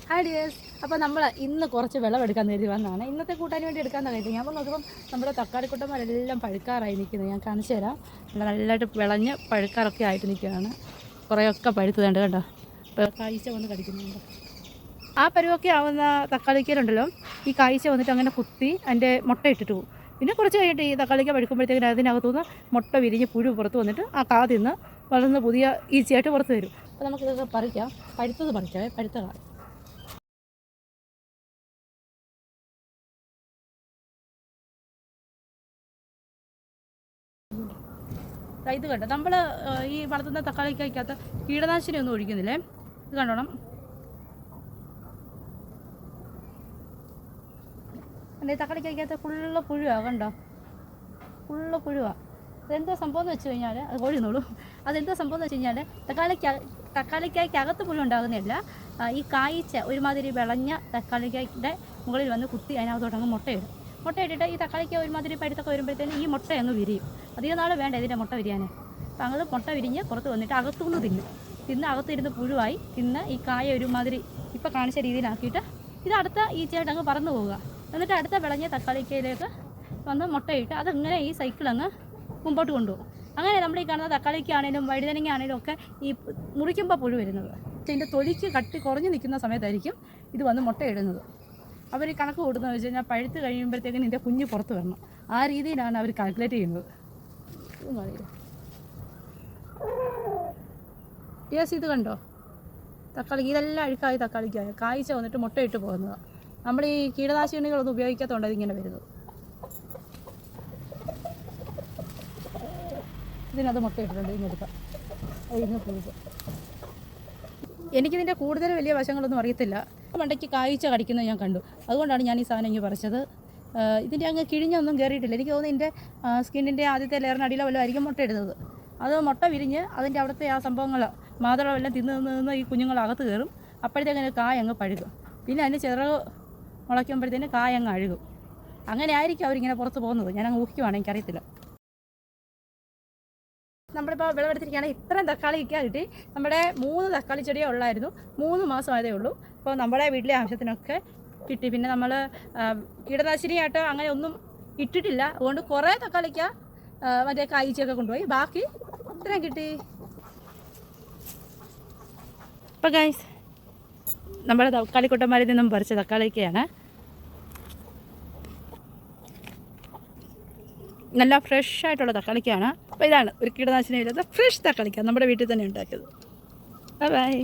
Hi dears. അപ്പോൾ നമ്മൾ ഇന്ന് കുറച്ച് വിളവെടുക്കാൻ കരുതി വന്നതാണ്. ഇന്നത്തെ കൂട്ടാൻ വേണ്ടി എടുക്കാമെന്ന് കരുതി. അപ്പോൾ നോക്കുമ്പം നമ്മുടെ തക്കാളിക്കുട്ടന്മാരെല്ലാം പഴുക്കാറായി നിൽക്കുന്നത്. ഞാൻ കാണിച്ചു തരാം. നല്ലതായിട്ട് വിളഞ്ഞ് പഴുക്കാറൊക്കെ ആയിട്ട് നിൽക്കുകയാണ്. കുറേയൊക്കെ പഴുത്തുണ്ട് കേട്ടോ. ഇപ്പോൾ കായ്ച്ച വന്ന് കടിക്കുന്നുണ്ട്. ആ പരുവൊക്കെ ആവുന്ന തക്കാളിക്കലുണ്ടല്ലോ, ഈ കായ്ച്ച വന്നിട്ട് അങ്ങനെ കുത്തി അതിൻ്റെ മുട്ട ഇട്ടിട്ട് പോകും. പിന്നെ കുറച്ച് കഴിഞ്ഞിട്ട് ഈ തക്കാളിക്ക പഴുക്കുമ്പോഴത്തേക്കിന് അതിനകത്തുനിന്ന് മുട്ട വിരിഞ്ഞ് പുഴു പുറത്ത് വന്നിട്ട് ആ കാ തിന്ന് വളർന്ന് പുതിയ ഈച്ചയായിട്ട് പുറത്ത് വരും. അപ്പോൾ നമുക്കിതൊക്കെ പറിക്കാം. പഴുത്തത് പറിക്കാം. പഴുത്ത കാ ഇത് കണ്ടോ, നമ്മൾ ഈ വളർത്തുന്ന തക്കാളിക്കകത്ത് കീടനാശിനി ഒന്നും ഒഴിക്കുന്നില്ലേ. ഇത് കണ്ടോണം. എൻ്റെ തക്കാളിക്കകത്ത് ഫുള്ള് പുഴുവാണ്. കണ്ടോ, ഫുള്ള് പുഴുവാണ്. അതെന്താ സംഭവം എന്ന് വെച്ച് കഴിഞ്ഞാൽ, അത് കോഴിന്നോളൂ. അതെന്താ സംഭവം എന്ന് വെച്ച് കഴിഞ്ഞാൽ തക്കാളിക്കായ്ക്കകത്ത് പുഴു ഉണ്ടാകുന്നില്ല. ഈ കായ്ച്ച ഒരുമാതിരി വിളഞ്ഞ തക്കാളിക്കായുടെ മുകളിൽ വന്ന് കുത്തി അതിനകത്തോട്ടങ്ങ് മുട്ടയിടും. മുട്ടയിട്ടിട്ട് ഈ തക്കാളിക്ക ഒരുമാതിരി പഴുത്തൊക്കെ വരുമ്പോഴത്തേനും ഈ മുട്ട അങ്ങ് വിരിയും. അധികം നാൾ വേണ്ട ഇതിൻ്റെ മുട്ട വിരിയാനേ. അപ്പം അങ്ങനെ മുട്ട വിരിഞ്ഞ് പുറത്ത് വന്നിട്ട് അകത്തുനിന്ന് തിന്ന് അകത്തിരുന്ന് പുഴുവായി തിന്ന് ഈ കായ ഒരുമാതിരി ഇപ്പം കാണിച്ച രീതിയിലാക്കിയിട്ട് ഇത് അടുത്ത ഈച്ചയായിട്ട് അങ്ങ് പറന്നു പോവുക. എന്നിട്ട് അടുത്ത വിളഞ്ഞ തക്കാളിക്കയിലേക്ക് വന്ന് മുട്ടയിട്ട് അതങ്ങനെ ഈ സൈക്കിൾ അങ്ങ് മുമ്പോട്ട് കൊണ്ടുപോകും. അങ്ങനെ നമ്മൾ ഈ കാണുന്ന തക്കാളിക്കാണേലും വഴുതനങ്ങ ആണേലും ഒക്കെ ഈ മുറിക്കുമ്പോൾ പുഴു വരുന്നത്. ഇതിൻ്റെ തൊലിക്ക് കട്ടി കുറഞ്ഞ് നിൽക്കുന്ന സമയത്തായിരിക്കും ഇത് വന്ന് മുട്ടയിടുന്നത്. അവർ കണക്ക് കൊടുക്കുന്നത് വെച്ച് കഴിഞ്ഞാൽ പഴുത്ത് കഴിയുമ്പോഴത്തേക്കും ഇതിൻ്റെ കുഞ്ഞ് പുറത്ത് വരണം. ആ രീതിയിലാണ് അവർ കാൽക്കുലേറ്റ് ചെയ്യുന്നത്. യെസ്, ഇത് കണ്ടോ, തക്കാളി ഇതെല്ലാം അഴുക്കായി തക്കാളിക്കായ കായ്ച്ച വന്നിട്ട് മുട്ടയിട്ട് പോകുന്നതാണ്. നമ്മൾ ഈ കീടനാശിനികളൊന്നും ഉപയോഗിക്കാത്തതുകൊണ്ട് അതിങ്ങനെ വരുന്നത്. ഇതിനകത്ത് മുട്ടയിട്ടിട്ടുണ്ട്. ഇതിനെടുക്കാം. ഇതിന് പൂജ. എനിക്കിതിൻ്റെ കൂടുതൽ വലിയ വശങ്ങളൊന്നും അറിയത്തില്ല. മണ്ടയ്ക്ക് കായ്ച്ച കടിക്കുന്നത് ഞാൻ കണ്ടു. അതുകൊണ്ടാണ് ഞാൻ ഈ സാധനം ഇങ്ങനെ പറിച്ചത്. ഇതിൻ്റെ അങ്ങ് കിഴിഞ്ഞൊന്നും കയറിയിട്ടില്ല. എനിക്ക് തോന്നുന്നു ഇതിൻ്റെ സ്കിന്നിൻ്റെ ആദ്യത്തെ ലെയറിനടിയിലോ വല്ലതും ആയിരിക്കും മുട്ട ഇടുന്നത്. അത് മുട്ട വിരിഞ്ഞ് അതിൻ്റെ അവിടുത്തെ ആ സംഭവങ്ങൾ മാതളമെല്ലാം തിന്ന് ഈ കുഞ്ഞുങ്ങൾ അകത്ത് കയറും. അപ്പോഴത്തേക്കിന് കായ അങ്ങ് പഴുകും. പിന്നെ അതിന് ചിറക് മുളയ്ക്കുമ്പോഴത്തേന് കായ അങ്ങ് അഴുകും. അങ്ങനെ ആയിരിക്കും അവരിങ്ങനെ പുറത്ത് പോകുന്നത്. ഞാൻ അങ്ങ് ഊഹിക്കുവാണ്, എനിക്കറിയത്തില്ല. നമ്മളിപ്പോൾ വിളവെടുത്തിരിക്കുകയാണെങ്കിൽ ഇത്രയും തക്കാളിയൊക്കെ കിട്ടി. നമ്മുടെ 3 തക്കാളി ചെടിയേ ഉള്ളായിരുന്നു. 3 മാസമായതേ ഉള്ളൂ. അപ്പോൾ നമ്മുടെ വീട്ടിലെ ആവശ്യത്തിനൊക്കെ കിട്ടി. പിന്നെ നമ്മൾ കീടനാശിനിയായിട്ട് അങ്ങനെ ഒന്നും ഇട്ടിട്ടില്ല. അതുകൊണ്ട് കുറേ തക്കാളിക്ക മറ്റേ കായ്ച്ചയൊക്കെ കൊണ്ടുപോയി. ബാക്കി ഇത്രയും കിട്ടി. അപ്പോൾ ഗൈസ്, നമ്മുടെ തക്കാളിക്കുട്ടന്മാരിൽ നിന്നും പറിച്ച തക്കാളിക്കയാണ്. നല്ല ഫ്രഷ് ആയിട്ടുള്ള തക്കാളിക്കാണ്. അപ്പോൾ ഇതാണ് ഒരു കീടനാശിനി ഇല്ലാത്ത ഫ്രഷ് തക്കാളിക്ക നമ്മുടെ വീട്ടിൽ തന്നെ ഉണ്ടാക്കിയത്. ബൈ.